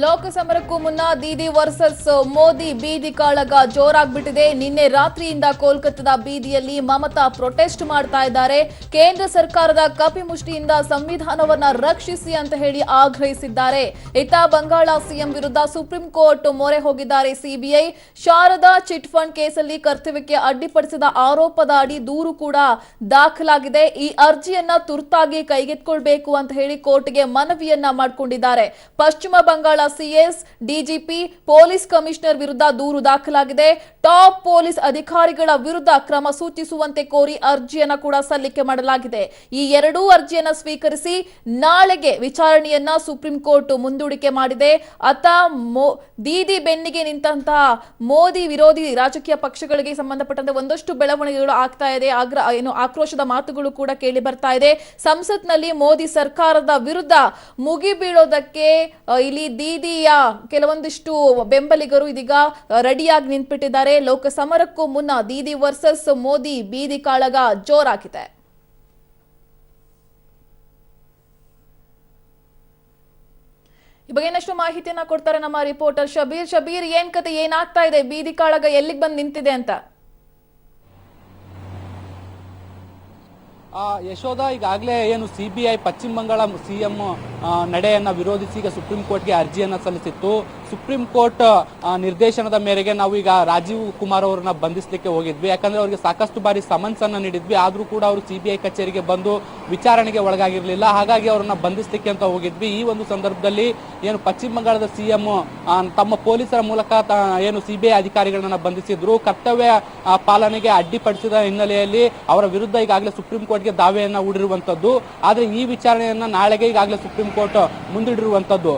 ಲೋಕಸಮರಕ್ಕೂ ಮುನ್ನ ದೀದಿ ವರ್ಸಸ್ ಮೋದಿ ಬೀದಿ ಕಾಳಗ ಜೋರಾಗ್ಬಿಟ್ಟಿದೆ. ನಿನ್ನೆ ರಾತ್ರಿಯಿಂದ ಕೋಲ್ಕತ್ತಾದ ಬೀದಿಯಲ್ಲಿ ಮಮತಾ ಪ್ರೊಟೆಸ್ಟ್ ಮಾಡ್ತಾ ಇದ್ದಾರೆ. ಕೇಂದ್ರ ಸರ್ಕಾರದ ಕಪಿಮುಷ್ಟಿಯಿಂದ ಸಂವಿಧಾನವನ್ನ ರಕ್ಷಿಸಿ ಅಂತ ಹೇಳಿ ಆಗ್ರಹಿಸಿದ್ದಾರೆ. ಇತ್ತ ಬಂಗಾಳ ಸಿಎಂ ವಿರುದ್ಧ ಸುಪ್ರೀಂ ಕೋರ್ಟ್ ಮೊರೆ ಹೋಗಿದ್ದಾರೆ ಸಿಬಿಐ. ಶಾರದಾ ಚಿಟ್ ಫಂಡ್ ಕೇಸಲ್ಲಿ ಕರ್ತವ್ಯಕ್ಕೆ ಅಡ್ಡಿಪಡಿಸಿದ ಆರೋಪದ ಅಡಿ ದೂರು ಕೂಡ ದಾಖಲಾಗಿದೆ. ಈ ಅರ್ಜಿಯನ್ನ ತುರ್ತಾಗಿ ಕೈಗೆತ್ತಿಕೊಳ್ಬೇಕು ಅಂತ ಹೇಳಿ ಕೋರ್ಟ್ಗೆ ಮನವಿಯನ್ನ ಮಾಡಿಕೊಂಡಿದ್ದಾರೆ. ಪಶ್ಚಿಮ ಬಂಗಾಳ ಸಿಎಸ್, ಡಿಜಿಪಿ, ಪೊಲೀಸ್ ಕಮಿಷನರ್ ವಿರುದ್ಧ ದೂರು ದಾಖಲಾಗಿದೆ. ಟಾಪ್ ಪೊಲೀಸ್ ಅಧಿಕಾರಿಗಳ ವಿರುದ್ಧ ಕ್ರಮ ಸೂಚಿಸುವಂತೆ ಕೋರಿ ಅರ್ಜಿಯನ್ನ ಕೂಡ ಸಲ್ಲಿಕೆ ಮಾಡಲಾಗಿದೆ. ಈ ಎರಡೂ ಅರ್ಜಿಯನ್ನ ಸ್ವೀಕರಿಸಿ ನಾಳೆಗೆ ವಿಚಾರಣೆಯನ್ನ ಸುಪ್ರೀಂ ಕೋರ್ಟ್ ಮುಂದೂಡಿಕೆ ಮಾಡಿದೆ. ಅತ್ತ ದೀದಿ ಬೆನ್ನಿಗೆ ನಿಂತಹ ಮೋದಿ ವಿರೋಧಿ ರಾಜಕೀಯ ಪಕ್ಷಗಳಿಗೆ ಸಂಬಂಧಪಟ್ಟಂತೆ ಒಂದಷ್ಟು ಬೆಳವಣಿಗೆಗಳು ಆಗ್ತಾ ಇದೆ. ಆಕ್ರೋಶದ ಮಾತುಗಳು ಕೂಡ ಕೇಳಿ ಬರ್ತಾ ಇದೆ. ಸಂಸತ್ನಲ್ಲಿ ಮೋದಿ ಸರ್ಕಾರದ ವಿರುದ್ಧ ಮುಗಿಬೀಳೋದಕ್ಕೆ ಇಲ್ಲಿ ದೀದಿಯ ಕೆಲವೊಂದಿಷ್ಟು ಬೆಂಬಲಿಗರು ಇದೀಗ ರೆಡಿಯಾಗಿ ನಿಂತ್ಬಿಟ್ಟಿದ್ದಾರೆ. ಲೋಕಸಮರಕ್ಕೂ ಮುನ್ನ ದೀದಿ ವರ್ಸಸ್ ಮೋದಿ ಬೀದಿ ಕಾಳಗ ಜೋರಾಗಿದೆ. ಈ ಬಗ್ಗೆ ಇನ್ನಷ್ಟು ಮಾಹಿತಿಯನ್ನ ಕೊಡ್ತಾರೆ ನಮ್ಮ ರಿಪೋರ್ಟರ್ ಶಬೀರ್. ಶಬೀರ್, ಏನ್ ಕತೆ, ಏನಾಗ್ತಾ ಇದೆ, ಬೀದಿ ಕಾಳಗ ಎಲ್ಲಿಗೆ ಬಂದು ನಿಂತಿದೆ ಅಂತ? ಯಶೋಧ, ಈಗಾಗಲೇ ಏನು ಸಿಬಿಐ ಪಶ್ಚಿಮ ಬಂಗಾಳ ಸಿಎಂ ನಡೆಯನ್ನ ವಿರೋಧಿಸಿ ಈಗ ಸುಪ್ರೀಂ ಕೋರ್ಟ್ಗೆ ಅರ್ಜಿಯನ್ನ ಸಲ್ಲಿಸಿತ್ತು. ಸುಪ್ರೀಂ ಕೋರ್ಟ್ ನಿರ್ದೇಶನದ ಮೇರೆಗೆ ನಾವು ಈಗ ರಾಜೀವ್ ಕುಮಾರ್ ಅವರನ್ನ ಬಂಧಿಸಲಿಕ್ಕೆ ಹೋಗಿದ್ವಿ. ಯಾಕಂದ್ರೆ ಅವರಿಗೆ ಸಾಕಷ್ಟು ಬಾರಿ ಸಮನ್ಸ್ ಅನ್ನ ನೀಡಿದ್ವಿ, ಆದ್ರೂ ಕೂಡ ಅವರು ಸಿಬಿಐ ಕಚೇರಿಗೆ ಬಂದು ವಿಚಾರಣೆಗೆ ಒಳಗಾಗಿರ್ಲಿಲ್ಲ. ಹಾಗಾಗಿ ಅವರನ್ನ ಬಂಧಿಸಲಿಕ್ಕೆ ಅಂತ ಹೋಗಿದ್ವಿ. ಈ ಒಂದು ಸಂದರ್ಭದಲ್ಲಿ ಏನು ಪಶ್ಚಿಮ ಬಂಗಾಳದ ಸಿಎಂ ತಮ್ಮ ಪೊಲೀಸರ ಮೂಲಕ ಏನು ಸಿಬಿಐ ಅಧಿಕಾರಿಗಳನ್ನ ಬಂಧಿಸಿದ್ರು. ಕರ್ತವ್ಯ ಪಾಲನೆಗೆ ಅಡ್ಡಿಪಡಿಸಿದ ಹಿನ್ನೆಲೆಯಲ್ಲಿ ಅವರ ವಿರುದ್ಧ ಈಗಾಗಲೇ ಸುಪ್ರೀಂ ಕೋರ್ಟ್ಗೆ ದಾವೆಯನ್ನ ಹೂಡಿರುವಂತದ್ದು. ಆದ್ರೆ ಈ ವಿಚಾರಣೆಯನ್ನ ನಾಳೆಗೆ ಈಗಾಗಲೇ ಸುಪ್ರೀಂ ಕೋರ್ಟ್ ಮುಂದಿಡಿರುವಂತದ್ದು.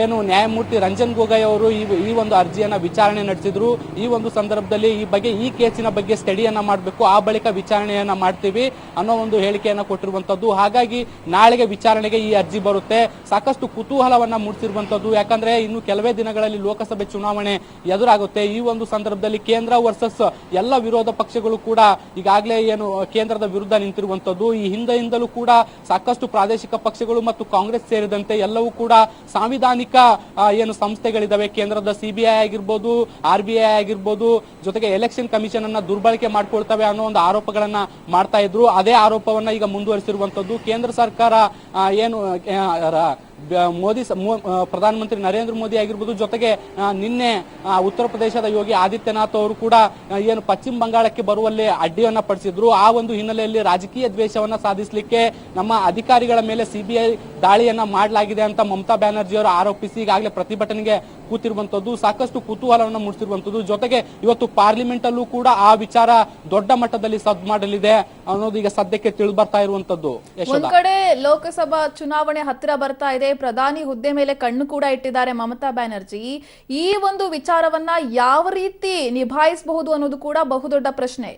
ಏನು ನ್ಯಾಯಮೂರ್ತಿ ರಂಜನ್ ಗೊಗೊಯ್ ಅವರು ಈ ಒಂದು ಅರ್ಜಿಯನ್ನ ವಿಚಾರಣೆ ನಡೆಸಿದ್ರು. ಈ ಒಂದು ಸಂದರ್ಭದಲ್ಲಿ ಈ ಕೇಸಿನ ಬಗ್ಗೆ ಸ್ಟಡಿಯನ್ನ ಮಾಡಬೇಕು, ಆ ಬಳಿಕ ವಿಚಾರಣೆಯನ್ನ ಮಾಡ್ತೀವಿ ಅನ್ನೋ ಒಂದು ಹೇಳಿಕೆಯನ್ನ ಕೊಟ್ಟಿರುವಂತದ್ದು. ಹಾಗಾಗಿ ನಾಳೆಗೆ ವಿಚಾರಣೆಗೆ ಈ ಅರ್ಜಿ ಬರುತ್ತೆ. ಸಾಕಷ್ಟು ಕುತೂಹಲವನ್ನ ಮೂಡಿಸಿರುವಂತದ್ದು. ಯಾಕಂದ್ರೆ ಇನ್ನು ಕೆಲವೇ ದಿನಗಳಲ್ಲಿ ಲೋಕಸಭೆ ಚುನಾವಣೆ ಎದುರಾಗುತ್ತೆ. ಈ ಒಂದು ಸಂದರ್ಭದಲ್ಲಿ ಕೇಂದ್ರ ವರ್ಸಸ್ ಎಲ್ಲ ವಿರೋಧ ಪಕ್ಷಗಳು ಕೂಡ ಈಗಾಗಲೇ ಏನು ಕೇಂದ್ರದ ವಿರುದ್ಧ ನಿಂತಿರುವಂತದ್ದು. ಈ ಹಿಂದೆಯಿಂದಲೂ ಕೂಡ ಸಾಕಷ್ಟು ಪ್ರಾದೇಶಿಕ ಪಕ್ಷಗಳು ಮತ್ತು ಕಾಂಗ್ರೆಸ್ ಸೇರಿದಂತೆ ಎಲ್ಲವೂ ಕೂಡ ಸಾಂವಿಧಾನಿಕ ಏನು ಸಂಸ್ಥೆಗಳಿದಾವೆ, ಕೇಂದ್ರದ ಸಿಬಿಐ ಆಗಿರ್ಬೋದು, RBI ಆಗಿರ್ಬೋದು, ಜೊತೆಗೆ ಎಲೆಕ್ಷನ್ ಕಮಿಷನ್ ಅನ್ನ ದುರ್ಬಳಕೆ ಮಾಡ್ಕೊಳ್ತವೆ ಅನ್ನೋ ಒಂದು ಆರೋಪಗಳನ್ನ ಮಾಡ್ತಾ ಇದ್ರು. ಅದೇ ಆರೋಪವನ್ನ ಈಗ ಮುಂದುವರಿಸಿರುವಂತದ್ದು. ಕೇಂದ್ರ ಸರ್ಕಾರ ಏನು ಮೋದಿ ಪ್ರಧಾನಮಂತ್ರಿ ನರೇಂದ್ರ ಮೋದಿ ಆಗಿರ್ಬೋದು, ಜೊತೆಗೆ ನಿನ್ನೆ ಉತ್ತರ ಪ್ರದೇಶದ ಯೋಗಿ ಆದಿತ್ಯನಾಥ್ ಅವರು ಕೂಡ ಏನು ಪಶ್ಚಿಮ ಬಂಗಾಳಕ್ಕೆ ಬರುವಲ್ಲಿ ಅಡ್ಡಿಯನ್ನ ಪಡಿಸಿದ್ರು. ಆ ಒಂದು ಹಿನ್ನೆಲೆಯಲ್ಲಿ ರಾಜಕೀಯ ದ್ವೇಷವನ್ನ ಸಾಧಿಸಲಿಕ್ಕೆ ನಮ್ಮ ಅಧಿಕಾರಿಗಳ ಮೇಲೆ ಸಿಬಿಐ ದಾಳಿಯನ್ನ ಮಾಡಲಾಗಿದೆ ಅಂತ ಮಮತಾ ಬ್ಯಾನರ್ಜಿ ಅವರು ಆರೋಪಿಸಿ ಈಗಾಗಲೇ ಪ್ರತಿಭಟನೆಗೆ ಕೂತಿರುವಂತದ್ದು. ಸಾಕಷ್ಟು ಕುತೂಹಲವನ್ನು ಮೂಡಿಸಿರುವಂತದ್ದು. ಜೊತೆಗೆ ಇವತ್ತು ಪಾರ್ಲಿಮೆಂಟ್ ಅಲ್ಲೂ ಕೂಡ ಆ ವಿಚಾರ ದೊಡ್ಡ ಮಟ್ಟದಲ್ಲಿ ಸದ್ದು ಮಾಡಲಿದೆ ಅನ್ನೋದು ಈಗ ಸದ್ಯಕ್ಕೆ ತಿಳಿದು ಬರ್ತಾ ಇರುವಂತದ್ದು. ಒಂದ್ ಕಡೆ ಲೋಕಸಭಾ ಚುನಾವಣೆ ಹತ್ತಿರ ಬರ್ತಾ ಇದೆ, ಪ್ರಧಾನಿ ಹುದ್ದೆ ಮೇಲೆ ಕಣ್ಣು ಕೂಡ ಇಟ್ಟಿದ್ದಾರೆ ಮಮತಾ ಬ್ಯಾನರ್ಜಿ. ಈ ಒಂದು ವಿಚಾರವನ್ನ ಯಾವ ರೀತಿ ನಿಭಾಯಿಸಬಹುದು ಅನ್ನೋದು ಕೂಡ ಬಹುದೊಡ್ಡ ಪ್ರಶ್ನೆ.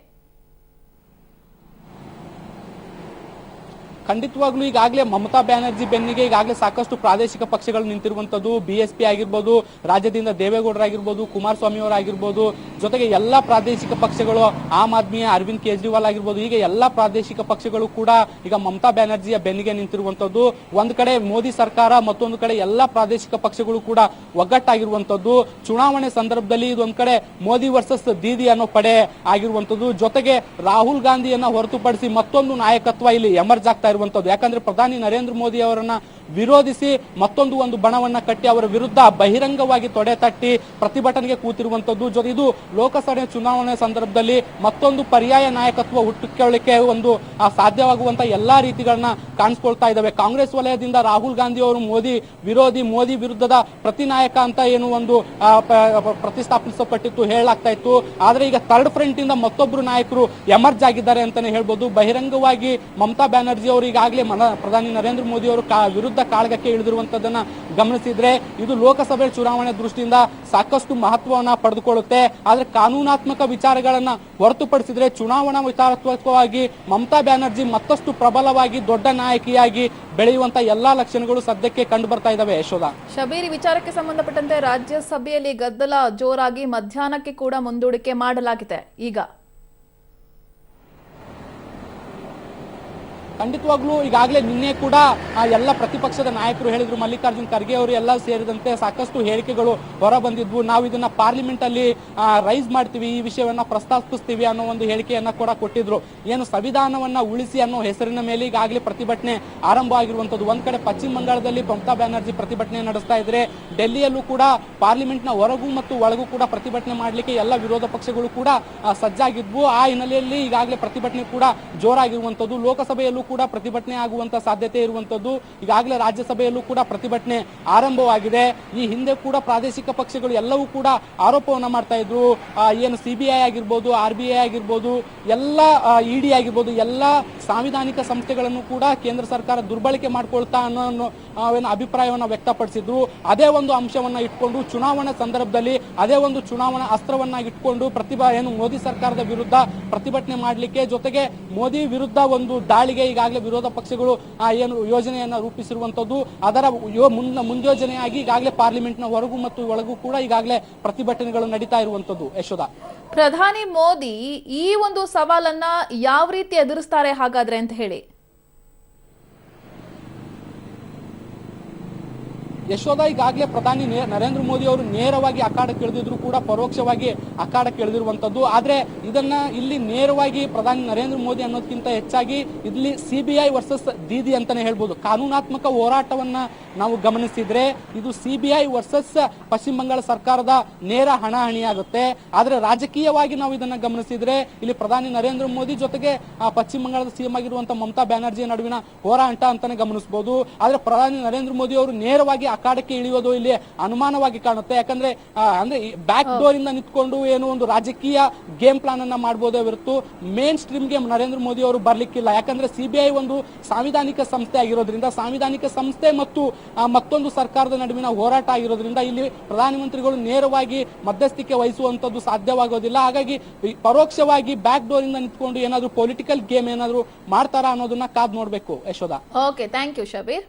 ಖಂಡಿತವಾಗ್ಲೂ ಈಗಾಗಲೇ ಮಮತಾ ಬ್ಯಾನರ್ಜಿ ಬೆನ್ನಿಗೆ ಈಗಾಗಲೇ ಸಾಕಷ್ಟು ಪ್ರಾದೇಶಿಕ ಪಕ್ಷಗಳು ನಿಂತಿರುವಂತದ್ದು. BSP ಆಗಿರ್ಬೋದು, ರಾಜ್ಯದಿಂದ ದೇವೇಗೌಡರಾಗಿರ್ಬೋದು, ಕುಮಾರಸ್ವಾಮಿ ಅವರಾಗಿರ್ಬೋದು, ಜೊತೆಗೆ ಎಲ್ಲಾ ಪ್ರಾದೇಶಿಕ ಪಕ್ಷಗಳು, ಆಮ್ ಆದ್ಮಿ, ಅರವಿಂದ್ ಕೇಜ್ರಿವಾಲ್ ಆಗಿರ್ಬೋದು, ಹೀಗೆ ಎಲ್ಲಾ ಪ್ರಾದೇಶಿಕ ಪಕ್ಷಗಳು ಕೂಡ ಈಗ ಮಮತಾ ಬ್ಯಾನರ್ಜಿಯ ಬೆನ್ನಿಗೆ ನಿಂತಿರುವಂತದ್ದು. ಒಂದ್ ಕಡೆ ಮೋದಿ ಸರ್ಕಾರ, ಮತ್ತೊಂದು ಕಡೆ ಎಲ್ಲಾ ಪ್ರಾದೇಶಿಕ ಪಕ್ಷಗಳು ಕೂಡ ಒಗ್ಗಟ್ಟಾಗಿರುವಂತದ್ದು. ಚುನಾವಣೆ ಸಂದರ್ಭದಲ್ಲಿ ಇದೊಂದ್ ಕಡೆ ಮೋದಿ ವರ್ಸಸ್ ದೀದಿ ಅನ್ನೋ ಪಡೆ ಆಗಿರುವಂತದ್ದು. ಜೊತೆಗೆ ರಾಹುಲ್ ಗಾಂಧಿಯನ್ನ ಹೊರತುಪಡಿಸಿ ಮತ್ತೊಂದು ನಾಯಕತ್ವ ಇಲ್ಲಿ ಎಮರ್ಜ್ ಆಗ್ತಾ ಇರುವಂತದ್ದು. ಯಾಕಂದ್ರೆ ಪ್ರಧಾನಿ ನರೇಂದ್ರ ಮೋದಿ ಅವರನ್ನ ವಿರೋಧಿಸಿ ಒಂದು ಬಣವನ್ನ ಕಟ್ಟಿ ಅವರ ವಿರುದ್ಧ ಬಹಿರಂಗವಾಗಿ ತೊಡೆ ತಟ್ಟಿ ಪ್ರತಿಭಟನೆಗೆ ಕೂತಿರುವಂತದ್ದು. ಜೊತೆ ಇದು ಲೋಕಸಭೆ ಚುನಾವಣೆ ಸಂದರ್ಭದಲ್ಲಿ ಮತ್ತೊಂದು ಪರ್ಯಾಯ ನಾಯಕತ್ವ ಹುಟ್ಟುಕೊಳ್ಳಿಕ್ಕೆ ಒಂದು ಸಾಧ್ಯವಾಗುವಂತ ಎಲ್ಲಾ ರೀತಿಗಳನ್ನ ಕಾಣಿಸ್ಕೊಳ್ತಾ ಇದ್ದಾವೆ. ಕಾಂಗ್ರೆಸ್ ವಲಯದಿಂದ ರಾಹುಲ್ ಗಾಂಧಿ ಅವರು ಮೋದಿ ವಿರೋಧಿ, ಮೋದಿ ವಿರುದ್ಧದ ಪ್ರತಿನಾಯಕ ಅಂತ ಏನು ಒಂದು ಪ್ರತಿಷ್ಠಾಪಿಸಲ್ಪಟ್ಟಿತ್ತು, ಹೇಳಲಾಗ್ತಾ ಇತ್ತು. ಆದ್ರೆ ಈಗ ಥರ್ಡ್ ಫ್ರಂಟ್ ಇಂದ ಮತ್ತೊಬ್ರು ನಾಯಕರು ಎಮರ್ಜ್ ಆಗಿದ್ದಾರೆ ಅಂತಾನೆ ಹೇಳ್ಬೋದು. ಬಹಿರಂಗವಾಗಿ ಮಮತಾ ಬ್ಯಾನರ್ಜಿ ಅವರು ಈಗಾಗಲೇ ಪ್ರಧಾನಿ ನರೇಂದ್ರ ಮೋದಿ ಅವರು ವಿರುದ್ಧ ಕಾಳಗಕ್ಕೆ ಇಳಿದಿರುವಂತದನ್ನ ಗಮನಿಸಿದ್ರೆ ಇದು ಲೋಕಸಭೆ ಚುನಾವಣೆ ದೃಷ್ಟಿಯಿಂದ ಸಾಕಷ್ಟು ಮಹತ್ವವನ್ನ ಪಡೆದುಕೊಳ್ಳುತ್ತೆ. ಆದ್ರೆ ಕಾನೂನಾತ್ಮಕ ವಿಚಾರಗಳನ್ನ ಹೊರತುಪಡಿಸಿದ್ರೆ ಚುನಾವಣಾ ವಿಚಾರಾತ್ಮಕವಾಗಿ ಮಮತಾ ಬ್ಯಾನರ್ಜಿ ಮತ್ತಷ್ಟು ಪ್ರಬಲವಾಗಿ ದೊಡ್ಡ ನಾಯಕಿಯಾಗಿ ಬೆಳೆಯುವಂತ ಎಲ್ಲಾ ಲಕ್ಷಣಗಳು ಸದ್ಯಕ್ಕೆ ಕಂಡು ಬರ್ತಾ ಇದಾವೆ. ಯಶೋಧ, ಶಬೀರ್, ವಿಚಾರಕ್ಕೆ ಸಂಬಂಧಪಟ್ಟಂತೆ ರಾಜ್ಯಸಭೆಯಲ್ಲಿ ಗದ್ದಲ ಜೋರಾಗಿ ಮಧ್ಯಾಹ್ನಕ್ಕೆ ಕೂಡ ಮುಂದೂಡಿಕೆ ಮಾಡಲಾಗಿದೆ. ಈಗ ಖಂಡಿತವಾಗ್ಲೂ ಈಗಾಗಲೇ ನಿನ್ನೆ ಕೂಡ ಎಲ್ಲ ಪ್ರತಿಪಕ್ಷದ ನಾಯಕರು ಹೇಳಿದ್ರು, ಮಲ್ಲಿಕಾರ್ಜುನ್ ಖರ್ಗೆ ಅವರು ಎಲ್ಲ ಸೇರಿದಂತೆ ಸಾಕಷ್ಟು ಹೇಳಿಕೆಗಳು ಹೊರ ಬಂದಿದ್ವು. ನಾವು ಇದನ್ನ ಪಾರ್ಲಿಮೆಂಟ್ ಅಲ್ಲಿ ರೈಸ್ ಮಾಡ್ತೀವಿ, ಈ ವಿಷಯವನ್ನ ಪ್ರಸ್ತಾಪಿಸ್ತೀವಿ ಅನ್ನೋ ಒಂದು ಹೇಳಿಕೆಯನ್ನ ಕೂಡ ಕೊಟ್ಟಿದ್ರು. ಏನು ಸಂವಿಧಾನವನ್ನ ಉಳಿಸಿ ಅನ್ನೋ ಹೆಸರಿನ ಮೇಲೆ ಈಗಾಗಲೇ ಪ್ರತಿಭಟನೆ ಆರಂಭ ಆಗಿರುವಂತದ್ದು. ಒಂದ್ ಕಡೆ ಪಶ್ಚಿಮ ಬಂಗಾಳದಲ್ಲಿ ಮಮತಾ ಬ್ಯಾನರ್ಜಿ ಪ್ರತಿಭಟನೆ ನಡೆಸ್ತಾ ಇದ್ರೆ, ಡೆಲ್ಲಿಯಲ್ಲೂ ಕೂಡ ಪಾರ್ಲಿಮೆಂಟ್ ನ ಹೊರಗೂ ಮತ್ತು ಒಳಗೂ ಕೂಡ ಪ್ರತಿಭಟನೆ ಮಾಡಲಿಕ್ಕೆ ಎಲ್ಲ ವಿರೋಧ ಪಕ್ಷಗಳು ಕೂಡ ಸಜ್ಜಾಗಿದ್ವು. ಆ ಹಿನ್ನೆಲೆಯಲ್ಲಿ ಈಗಾಗಲೇ ಪ್ರತಿಭಟನೆ ಕೂಡ ಜೋರಾಗಿರುವಂತದ್ದು. ಲೋಕಸಭೆಯಲ್ಲೂ ಕೂಡ ಪ್ರತಿಭಟನೆ ಆಗುವಂತ ಸಾಧ್ಯತೆ ಇರುವಂತದ್ದು. ಈಗಾಗಲೇ ರಾಜ್ಯಸಭೆಯಲ್ಲೂ ಕೂಡ ಪ್ರತಿಭಟನೆ ಆರಂಭವಾಗಿದೆ. ಈ ಹಿಂದೆ ಕೂಡ ಪ್ರಾದೇಶಿಕ ಪಕ್ಷಗಳು ಎಲ್ಲವೂ ಕೂಡ ಆರೋಪವನ್ನ ಮಾಡ್ತಾ ಇದ್ರು. ಏನು ಸಿಬಿಐ ಆಗಿರ್ಬೋದು, RBI ಆಗಿರ್ಬೋದು, ಎಲ್ಲ ಇಡಿ ಆಗಿರ್ಬೋದು, ಎಲ್ಲ ಸಾಂವಿಧಾನಿಕ ಸಂಸ್ಥೆಗಳನ್ನು ಕೂಡ ಕೇಂದ್ರ ಸರ್ಕಾರ ದುರ್ಬಳಕೆ ಮಾಡ್ಕೊಳ್ತಾ ಅನ್ನೋ ಅಭಿಪ್ರಾಯವನ್ನ ವ್ಯಕ್ತಪಡಿಸಿದ್ರು. ಅದೇ ಒಂದು ಅಂಶವನ್ನ ಇಟ್ಕೊಂಡು ಚುನಾವಣಾ ಸಂದರ್ಭದಲ್ಲಿ ಅದೇ ಒಂದು ಚುನಾವಣಾ ಅಸ್ತ್ರವನ್ನ ಇಟ್ಕೊಂಡು ಮೋದಿ ಸರ್ಕಾರದ ವಿರುದ್ಧ ಪ್ರತಿಭಟನೆ ಮಾಡಲಿಕ್ಕೆ, ಜೊತೆಗೆ ಮೋದಿ ವಿರುದ್ಧ ಒಂದು ದಾಳಿಗೆ ಈಗಾಗಲೇ ವಿರೋಧ ಪಕ್ಷಗಳು ಏನು ಯೋಜನೆಯನ್ನ ರೂಪಿಸಿರುವಂತದ್ದು. ಅದರ ಮುಂಜೋಜನೆಯಾಗಿ ಈಗಾಗಲೇ ಪಾರ್ಲಿಮೆಂಟ್ ನ ಹೊರಗೂ ಮತ್ತು ಒಳಗೂ ಕೂಡ ಈಗಾಗಲೇ ಪ್ರತಿಭಟನೆಗಳು ನಡೀತಾ ಇರುವಂತದ್ದು. ಯಶೋಧ, ಪ್ರಧಾನಿ ಮೋದಿ ಈ ಒಂದು ಸವಾಲನ್ನ ಯಾವ ರೀತಿ ಎದುರಿಸ್ತಾರೆ ಹಾಗಾದ್ರೆ ಅಂತ ಹೇಳಿ? ಯಶೋಧ, ಈಗಾಗಲೇ ಪ್ರಧಾನಿ ನರೇಂದ್ರ ಮೋದಿ ಅವರು ನೇರವಾಗಿ ಅಖಾಡಕ್ಕೆ ಇಳಿದಿದ್ರು ಕೂಡ ಪರೋಕ್ಷವಾಗಿ ಅಖಾಡಕ್ಕೆ ಇಳಿದಿರುವಂತದ್ದು. ಆದ್ರೆ ಇದನ್ನ ಇಲ್ಲಿ ನೇರವಾಗಿ ಪ್ರಧಾನಿ ನರೇಂದ್ರ ಮೋದಿ ಅನ್ನೋದಕ್ಕಿಂತ ಹೆಚ್ಚಾಗಿ ಇಲ್ಲಿ CBI ವರ್ಸಸ್ ದೀದಿ ಅಂತಾನೆ ಹೇಳ್ಬೋದು. ಕಾನೂನಾತ್ಮಕ ಹೋರಾಟವನ್ನ ನಾವು ಗಮನಿಸಿದ್ರೆ ಇದು CBI ವರ್ಸಸ್ ಪಶ್ಚಿಮ ಬಂಗಾಳ ಸರ್ಕಾರದ ನೇರ ಹಣಾಹಣಿಯಾಗುತ್ತೆ. ಆದ್ರೆ ರಾಜಕೀಯವಾಗಿ ನಾವು ಇದನ್ನ ಗಮನಿಸಿದ್ರೆ ಇಲ್ಲಿ ಪ್ರಧಾನಿ ನರೇಂದ್ರ ಮೋದಿ ಜೊತೆಗೆ ಪಶ್ಚಿಮ ಬಂಗಾಳದ CM ಆಗಿರುವಂತಹ ಮಮತಾ ಬ್ಯಾನರ್ಜಿ ನಡುವಿನ ಹೋರಾಟ ಅಂತಾನೆ ಗಮನಿಸಬಹುದು. ಆದ್ರೆ ಪ್ರಧಾನಿ ನರೇಂದ್ರ ಮೋದಿ ಅವರು ನೇರವಾಗಿ ಅಖಾಡಕ್ಕೆ ಇಳಿಯೋದು ಇಲ್ಲಿ ಅನುಮಾನವಾಗಿ ಕಾಣುತ್ತೆ. ಯಾಕಂದ್ರೆ ಅಂದ್ರೆ ಬ್ಯಾಕ್ ಡೋರ್ ಇಂದ ನಿಂತ್ಕೊಂಡು ಏನು ಒಂದು ರಾಜಕೀಯ ಗೇಮ್ ಪ್ಲಾನ್ ಅನ್ನ ಮಾಡಬಹುದೇ ಹೊರತು ಮೇನ್ ಸ್ಟ್ರೀಮ್ ಗೆ ನರೇಂದ್ರ ಮೋದಿ ಅವರು ಬರ್ಲಿಕ್ಕಿಲ್ಲ. ಯಾಕಂದ್ರೆ CBI ಒಂದು ಸಾಂವಿಧಾನಿಕ ಸಂಸ್ಥೆ ಆಗಿರೋದ್ರಿಂದ, ಸಾಂವಿಧಾನಿಕ ಸಂಸ್ಥೆ ಮತ್ತು ಮತ್ತೊಂದು ಸರ್ಕಾರದ ನಡುವಿನ ಹೋರಾಟ ಆಗಿರೋದ್ರಿಂದ ಇಲ್ಲಿ ಪ್ರಧಾನಮಂತ್ರಿಗಳು ನೇರವಾಗಿ ಮಧ್ಯಸ್ಥಿಕೆ ವಹಿಸುವಂತದ್ದು ಸಾಧ್ಯವಾಗೋದಿಲ್ಲ. ಹಾಗಾಗಿ ಪರೋಕ್ಷವಾಗಿ ಬ್ಯಾಕ್ ಡೋರ್ ಇಂದ ನಿಂತ್ಕೊಂಡು ಏನಾದ್ರು ಪೊಲಿಟಿಕಲ್ ಗೇಮ್ ಏನಾದ್ರು ಮಾಡ್ತಾರಾ ಅನ್ನೋದನ್ನ ಕಾದ್ ನೋಡ್ಬೇಕು. Yashoda. Okay, thank you Shabir.